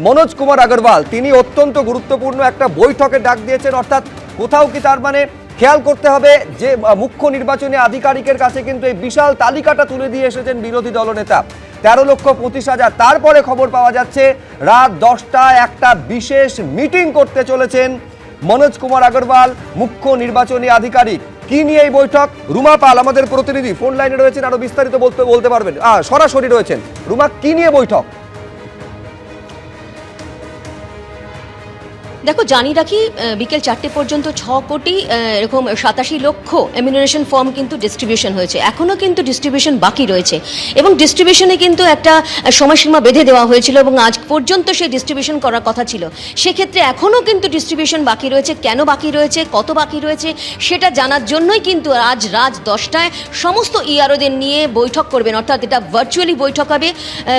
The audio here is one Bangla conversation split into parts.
মনোজ কুমার আগরওয়াল তিনি অত্যন্ত গুরুত্বপূর্ণ একটা বৈঠকে ডাক দিয়েছেন, অর্থাৎ কোথাও কি তার মানে খেয়াল করতে হবে যে মুখ্য নির্বাচনী আধিকারিকের কাছে কিন্তু এই বিশাল তালিকাটা তুলে দিয়ে এসেছেন বিরোধী দলনেতা 13,25,000। তারপরে খবর পাওয়া যাচ্ছে রাত 10টায় একটা বিশেষ মিটিং করতে চলেছেন মনোজ কুমার আগরওয়াল, মুখ্য নির্বাচনী আধিকারিক। কি নিয়ে এই বৈঠক? রুমা পাল আমাদের প্রতিনিধি ফোন লাইনে রয়েছেন, আরো বিস্তারিত বলতে পারবেন, সরাসরি রয়েছেন। রুমা, কি নিয়ে বৈঠক? দেখো, জানিয়ে রাখি বিকেল 4টে পর্যন্ত 6 কোটি এরকম 87 লক্ষ এমিনারেশন ফর্ম কিন্তু ডিস্ট্রিবিউশন হয়েছে। এখনও কিন্তু ডিস্ট্রিবিউশন বাকি রয়েছে এবং ডিস্ট্রিবিউশনে কিন্তু একটা সময়সীমা বেঁধে দেওয়া হয়েছিল এবং আজ পর্যন্ত সেই ডিস্ট্রিবিউশন করার কথা ছিল। সেক্ষেত্রে এখনও কিন্তু ডিস্ট্রিবিউশন বাকি রয়েছে। কেন বাকি রয়েছে, কত বাকি রয়েছে সেটা জানার জন্যই কিন্তু আজ রাত 10টায় সমস্ত ইআরওদের নিয়ে বৈঠক করবেন, অর্থাৎ এটা ভার্চুয়ালি বৈঠক হবে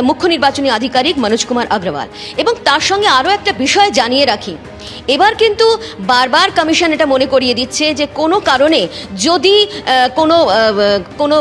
মুখ্য নির্বাচনী আধিকারিক মনোজ কুমার আগরওয়াল। এবং তার সঙ্গে আরও একটা বিষয় জানিয়ে রাখি, এবার কিন্তু বারবার কমিশন এটা মনে করিয়ে দিচ্ছে যে কোনো কারণে যদি কোনো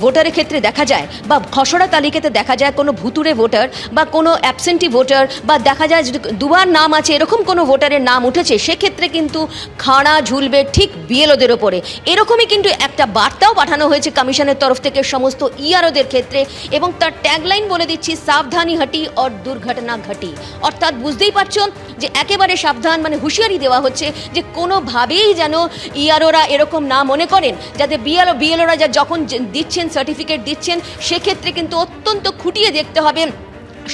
ভোটারের ক্ষেত্রে দেখা যায় বা খসড়া তালিকাতে দেখা যায় কোনো ভুতুড়ে ভোটার বা কোনো অ্যাবসেন্টি ভোটার বা দেখা যায় যদি দুবার নাম আছে এরকম কোনো ভোটারের নাম উঠেছে, সেক্ষেত্রে কিন্তু খাড়া ঝুলবে ঠিক বিএলওদের ওপরে। এরকমই কিন্তু একটা বার্তাও পাঠানো হয়েছে কমিশনের তরফ থেকে সমস্ত ইআরওদের ক্ষেত্রে এবং তার ট্যাগলাইন বলে দিচ্ছি, সাবধানী হাটি আর দুর্ঘটনা ঘটি। অর্থাৎ বুঝতেই পারছো যে একেবারে সাবধান, মানে হুঁশিয়ারি দেওয়া হচ্ছে যে কোনোভাবেই যেন ইআরওরা এরকম না মনে করেন, যাতে বিএলওরা যখন দিচ্ছেন সার্টিফিকেট দিচ্ছেন সেক্ষেত্রে কিন্তু অত্যন্ত খুঁটিয়ে দেখতে হবে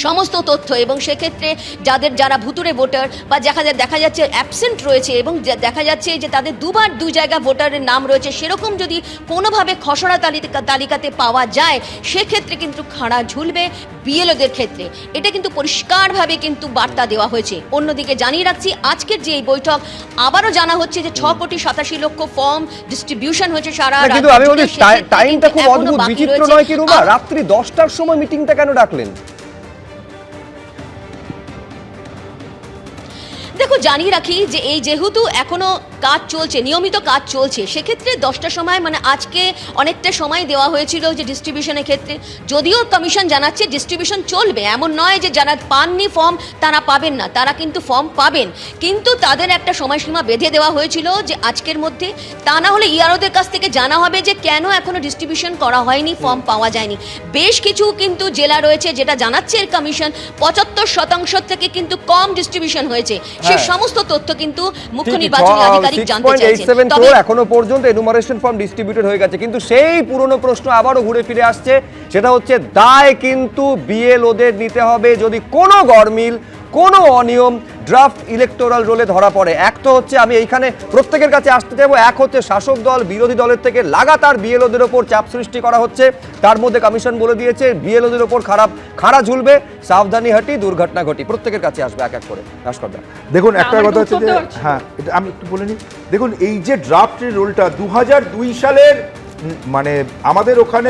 সমস্ত তথ্য এবং সেক্ষেত্রে যারা ভুতুড়ে ভোটার বা দেখা যাচ্ছে অ্যাবসেন্ট রয়েছে এবং দেখা যাচ্ছে যে তাদের দুবার দুই জায়গা ভোটারের নাম রয়েছে, সেরকম যদি কোনোভাবে খসড়া তালিকাতে পাওয়া যায় সেক্ষেত্রে কিন্তু খাড়া ঝুলবে বিএলওদের ক্ষেত্রে। এটা কিন্তু পরিষ্কারভাবে কিন্তু বার্তা দেওয়া হয়েছে। অন্যদিকে জানিয়ে রাখছি, আজকের যে এই বৈঠক আবারও জানা হচ্ছে যে 6,87 লক্ষ ফর্ম ডিস্ট্রিবিউশন হয়েছে সারা রাজ্যে। কিন্তু আমি বলি টাইমটা খুব অদ্ভুত, বিচিত্র নয় কি রুমা? রাত্রি 10টার সময় মিটিংটা কেন ডাকলেন? দেখো, জানিয়ে রাখি যে এই যেহেতু এখনো কাজ চলছে, নিয়মিত কাজ চলছে, সেক্ষেত্রে 10টার সময় মানে আজকে অনেকটা সময় দেওয়া হয়েছিল যে ডিস্ট্রিবিউশনের ক্ষেত্রে। যদিও কমিশন জানাচ্ছে ডিস্ট্রিবিউশন চলবে, এমন নয় যে যারা পাননি ফর্ম তারা পাবেন না, তারা কিন্তু ফর্ম পাবেন, কিন্তু তাদের একটা সময়সীমা বেঁধে দেওয়া হয়েছিল যে আজকের মধ্যে, তা না হলে ইআরওদের কাছ থেকে জানা হবে যে কেন এখনো ডিস্ট্রিবিউশন করা হয়নি, ফর্ম পাওয়া যায়নি। বেশ কিছু কিন্তু জেলা রয়েছে যেটা জানাচ্ছে এর কমিশন 75% থেকে কিন্তু কম ডিস্ট্রিবিউশন হয়েছে। সেই সমস্ত তথ্য কিন্তু মুখ্য নির্বাচনী আধিকারিক জানতে চাইছেন। তবে এখনো পর্যন্ত এনুমারেশন ফর্ম ডিস্ট্রিবিউটেড হয়ে গেছে, কিন্তু সেই পুরনো প্রশ্ন আবারও ঘুরে ফিরে আসছে, সেটা হচ্ছে দায় কিন্তু বিএলওদের নিতে হবে যদি কোনো গরমিল, কোনো অনিয়ম ড্রাফট ইলেকটোরাল রোলে ধরা পড়ে। এক তো হচ্ছে, আমি এইখানে প্রত্যেকের কাছে আসতে দেবো, এক হচ্ছে শাসক দল বিরোধী দলের থেকে লাগাতার বিএলওদের ওপর চাপ সৃষ্টি করা হচ্ছে, তার মধ্যে কমিশন বলে দিয়েছে বিএলওদের ওপর খাড়া ঝুলবে, সাবধানী হাঁটি দুর্ঘটনা ঘটি। প্রত্যেকের কাছে আসবে এক এক করে। ভাস্করদা, দেখুন একটা কথা হচ্ছে যে, হ্যাঁ এটা আমি একটু বলে নিই। দেখুন এই যে ড্রাফটের রোলটা 2002 সালের মানে আমাদের ওখানে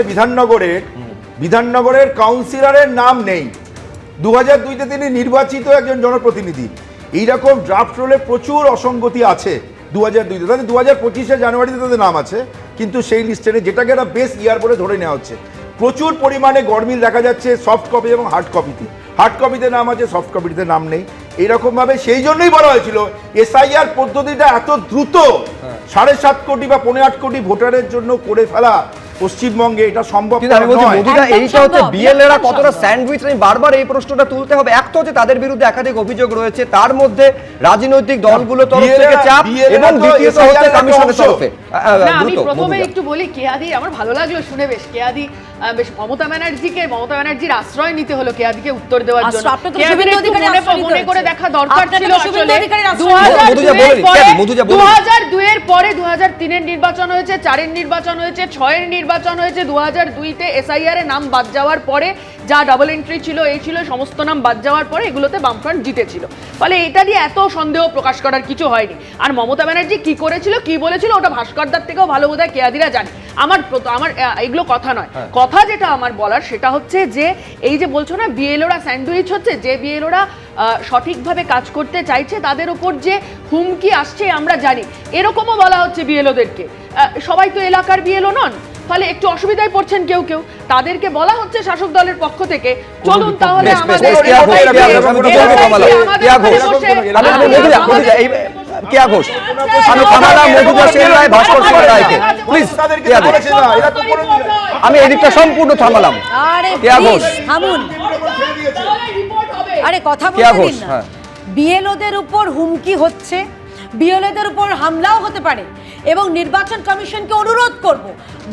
বিধাননগরের কাউন্সিলরের নাম নেই, 2002-তে তিনি নির্বাচিত একজন জনপ্রতিনিধি। এইরকম ড্রাফট রোলে প্রচুর অসঙ্গতি আছে 2002-তে, তাদের 2025-এ জানুয়ারিতে তাদের নাম আছে, কিন্তু সেই লিস্টে নেই, যেটাকে একটা বেস ইয়ার বলে ধরে নেওয়া হচ্ছে। প্রচুর পরিমাণে গরমিল দেখা যাচ্ছে সফট কপি এবং হার্ড কপিতে। হার্ড কপিতে নাম আছে, সফট কপিতে নাম নেই। এইরকমভাবে সেই জন্যই বলা হয়েছিল এসআইআর পদ্ধতিটা এত দ্রুত 7.5 কোটি বা 8.5 কোটি ভোটারের জন্য করে ফেলা পশ্চিমবঙ্গে এটা সম্ভব নয়। এইটা হচ্ছে বিএলএরা কতটা স্যান্ডউইচ, আমি বারবার এই প্রশ্নটা তুলতে হবে। এক তো হচ্ছে তাদের বিরুদ্ধে একাধিক অভিযোগ রয়েছে, তার মধ্যে রাজনৈতিক দলগুলো তরফ থেকে চাপ, এবং দ্বিতীয়ত হচ্ছে কমিশনের তরফে। আমি প্রথমে একটু বলি, কেয়াদি আমার ভালো লাগলো শুনে, বেশ কেয়াদি বেশ মমতা ব্যানার্জির আশ্রয় নিতে হলো কেয়াদিকে উত্তর দেওয়ার জন্য। মনে করে দেখা দরকার ছিল আসলে 2002-এর পরে 2003-এর নির্বাচন হয়েছে, 4-এর নির্বাচন হয়েছে, 6-এর নির্বাচন হয়েছে, 2002-তে এসআইআর এ নাম বাদ যাওয়ার পরে যা ডাবল এন্ট্রি ছিল এই ছিল, সমস্ত নাম বাদ যাওয়ার পরে এগুলোতে বামফ্রন্ট জিতেছিল। ফলে এটা নিয়ে এত সন্দেহ প্রকাশ করার কিছু হয়নি। আর মমতা ব্যানার্জি কি করেছিল, কি বলেছিল, ওটা ভাস্করদার থেকেও ভালো বোধহয় কেয়াদিরা জানে। আমার এগুলো কথা নয়, কথা যেটা আমার বলার সেটা হচ্ছে যে এই যে বলছো না বিএলওরা স্যান্ডউইচ হচ্ছে, যে বিএলওরা সঠিকভাবে কাজ করতে চাইছে তাদের উপর যে হুমকি আসছে আমরা জানি, এরকমও বলা হচ্ছে বিএলওদেরকে। সবাই তো এলাকার বিএলও নন, ফলে একটু অসুবিধায় পড়ছেন কেউ কেউ, তাদেরকে বলা হচ্ছে শাসক দলের পক্ষ থেকে চলুন তাহলে বেশ, আমাদের বেশ, কেয়া ঘোষ, আমি দুজনকে থামালাম। কেয়া ঘোষ, কেয়া ঘোষ, আমি থামালাম মধুজা সেন রায়, ভাস্কর সিং রায়কে। প্লিজ কেয়া ঘোষ, আমি এদিকটা সম্পূর্ণ থামালাম। আরে কেয়া ঘোষ, প্লিজ থামুন। আরে কথা কেয়া বলতে ঘোষ, দিন না। হ্যাঁ। বিএলওদের উপর হুমকি হচ্ছে, বিএলওদের উপর হামলাও হতে পারে, এবং নির্বাচন কমিশনকে অনুরোধ করব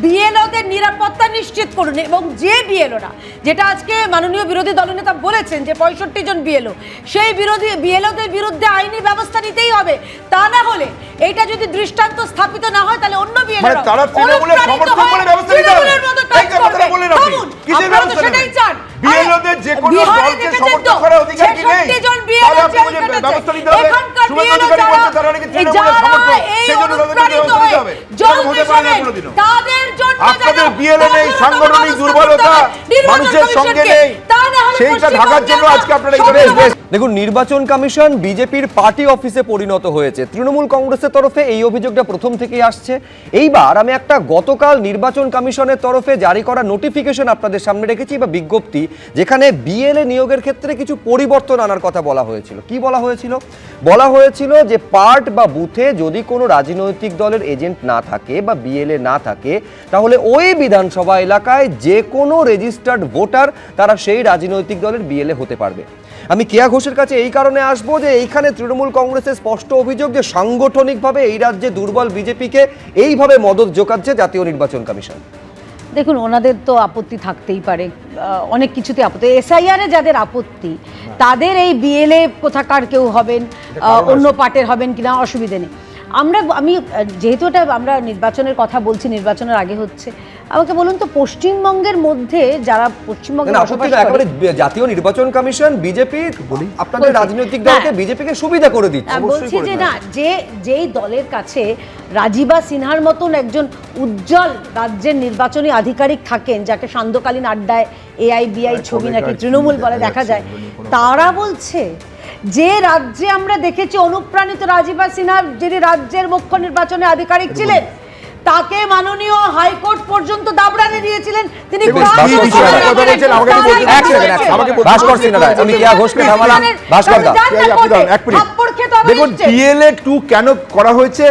বিএলওদের নিরাপত্তা নিশ্চিত করুন। এবং যে বিএলওরা, যেটা আজকে মাননীয় বিরোধী দলনেতা বলেছেন যে 65 জন বিএলও, সেই বিএলওদের বিরুদ্ধে আইনি ব্যবস্থা নিতেই হবে। তা না হলে এইটা যদি দৃষ্টান্ত স্থাপিত না হয় তাহলে অন্য বিএলওরা তারা তৃণমূলের সমর্থন করে ব্যবস্থা নিতে হবে। এই যে কথাটা বললেন আপনি, কিসের ব্যবস্থা নেবেন? বিএলওদের যে কোনো দলকে সমর্থন করার অধিকার কি নেই? তাহলে আপনি বলছেন ব্যবস্থা নিতে হবে। শুভেন্দু অধিকারী বলছে তারা নাকি তৃণমূলের সমর্থক, সেই জন্য তাদেরকে ব্যবস্থা নিতে হবে। এরকম হতে পারে না কোনোদিনও। আপনাদের বিএলএ নেই, সাংগঠনিক দুর্বলতা মানুষের সঙ্গে নেই, সেইটা ঢাকার জন্য আজকে আপনারা এই বেশ, বেশ। দেখুন, নির্বাচন কমিশন বিজেপির পার্টি অফিসে পরিণত হয়েছে। তৃণমূল কংগ্রেসের তরফে এই অভিযোগটা প্রথম থেকেই আসছে। এইবার আমি একটা গতকাল নির্বাচন কমিশনের তরফে জারি করা নোটিফিকেশন আপনাদের সামনে রেখেছি বা বিজ্ঞপ্তি, যেখানে বিএলএ নিয়োগের ক্ষেত্রে কিছু পরিবর্তন আনার কথা বলা হয়েছিল। কি বলা হয়েছিল? বলা হয়েছিল যে পার্ট বা বুথে যদি কোনো রাজনৈতিক দলের এজেন্ট না থাকে বা বিএলএ না থাকে, তাহলে ওই বিধানসভা এলাকায় যে কোনো রেজিস্টার্ড ভোটার তারা সেই রাজনৈতিক দলের বিএলএ হতে পারবে। আমি কেয়া ঘোষের কাছে এই কারণে আসবো যে এইখানে তৃণমূল কংগ্রেসের স্পষ্ট অভিযোগ যে সাংগঠনিকভাবে এই রাজ্যে দুর্বল বিজেপিকে এইভাবে মদত যোগাচ্ছে জাতীয় নির্বাচন কমিশন। দেখুন, ওনাদের তো আপত্তি থাকতেই পারে, অনেক কিছুতে আপত্তি। এসআইআরে যাদের আপত্তি তাদের এই বিএলএ কোথাকার কেউ হবেন, অন্য পার্টের হবেন কিনা অসুবিধে নেই। আমি যেহেতু এটা আমরা নির্বাচনের কথা বলছি, নির্বাচনের আগে হচ্ছে, আমাকে বলুন তো পশ্চিমবঙ্গের মধ্যে যারা পশ্চিমবঙ্গে বসবাস করে, একেবারে জাতীয় নির্বাচন কমিশন বিজেপি আপনাদের রাজনৈতিক দলকে বিজেপিকে সুবিধা করে দিচ্ছে। বলছি যে না, যেই দলের কাছে রাজীবা সিনহার মতন একজন উজ্জ্বল রাজ্যের নির্বাচনী আধিকারিক থাকেন, যাকে সান্ধ্যকালীন আড্ডায় এআইবিআই ছবি নাকি তৃণমূল বলে দেখা যায়, তারা বলছে যে রাজ্যে আমরা দেখেছি অনুপ্রাণিত রাজীবা সিনহা, যিনি রাজ্যের মুখ্য নির্বাচনী আধিকারিক ছিলেন, তাকে মাননীয় হাইকোর্ট পর্যন্ত দাবড়াতে দিয়েছিলেন। তিনি ভাস্কর সিং রায়, আমি কেয়া ঘোষকে থামালাম। ভাস্কর দা, দেখুন বিএলএ 2 কেন করা হয়েছে?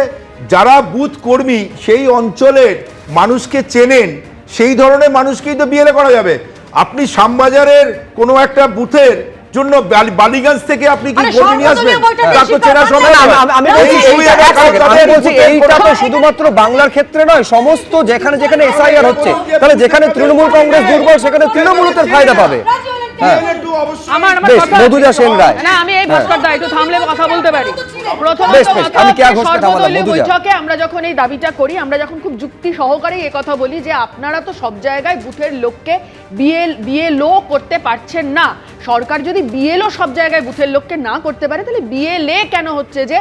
যারা বুথ কর্মী সেই অঞ্চলের মানুষকে চেনেন, সেই ধরনের মানুষকেই তো বিএলএ করা যাবে। আপনি শ্যামবাজারের কোনো একটা বুথের জন্য বালিগঞ্জ থেকে আপনি কি ভোট নিয়ে আসবেন? তার তো চেনা সময় না। আমি বলছি এইটা তো শুধুমাত্র বাংলার ক্ষেত্রে নয়, সমস্ত যেখানে যেখানে এসআইআর হচ্ছে, তাহলে যেখানে তৃণমূল কংগ্রেস দুর্বল সেখানে তৃণমূলের ফায়দা পাবে। মধুজা সেন রায়, আমি এই ভাস্কর দা একটু থামলে কথা বলতে পারি। বৈঠকে আমরা যখন এই দাবিটা করি, আমরা যখন খুব যুক্তি সহকারে এই কথা বলি যে আপনারা তো সব জায়গায় বুথের লোককে বিএলও করতে পারছেন না। সরকার যদি বিএলও সব জায়গায় বুথের লোককে না করতে পারে, তাহলে বিএলএ কেন হচ্ছে যে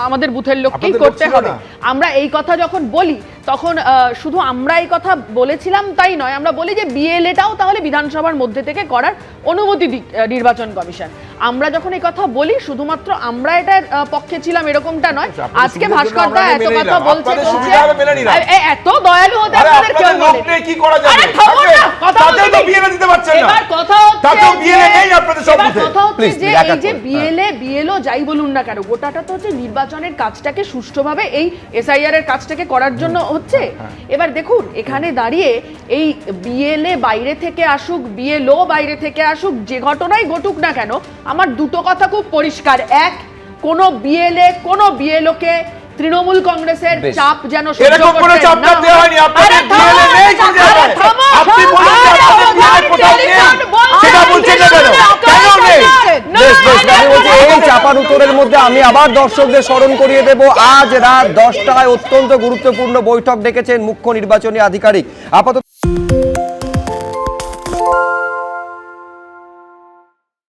আমাদের বুথের লোককেই করতে হবে? আমরা এই কথা যখন বলি তখন শুধু আমরা এই কথা বলেছিলাম তাই নয়, আমরা বলি যে বিএলএটাও তাহলে বিধানসভার মধ্যে থেকে করার অনুমতি দিক নির্বাচন কমিশন। আমরা যখন এই কথা বলি শুধুমাত্র আমরা এটার পক্ষে ছিলাম এরকমটা নয়। আজকে ভাস্কর দা এত কথা বলছে, এত দয়ালু হতে আপনাদের কেউ বলে কি করা যাবে? তাতেও তো বিএলএ দিতে পারছেন না। এবার কথা হচ্ছে তাতেও বিএলএ নেই আপনাদের সব বুথে। কথা হচ্ছে যে এই যে বিএলও যাই বলুন না কেন, গোটাটা তো হচ্ছে নির্বাচনের কাজটাকে সুষ্ঠুভাবে এই এসআইআর এর কাজটাকে করার জন্য হচ্ছে। এবার দেখুন, এখানে দাঁড়িয়ে এই বিএলএ বাইরে থেকে আসুক, বিএলও বাইরে থেকে আসুক, যে ঘটনাই ঘটুক না কেন, আমার দুটো কথা খুব পরিষ্কার। এক, কোন বিএলএ কোন বিএলওকে তৃণমূল কংগ্রেসের চাপ যেন সহ্য করতে না হয়। আপনাদের বিএলএ নেই কোন জায়গায়। আপনি বলুন যে আপনাদের বিএলএ কোথাও নেই, সেটা বলছেন না কেন? কেন নেই? এই চাপার উত্তরের মধ্যে আমি আবার দর্শকদের স্মরণ করিয়ে দেব, আজ রাত 10টায় অত্যন্ত গুরুত্বপূর্ণ বৈঠক ডেকেছেন মুখ্য নির্বাচনী আধিকারিক। আপাতত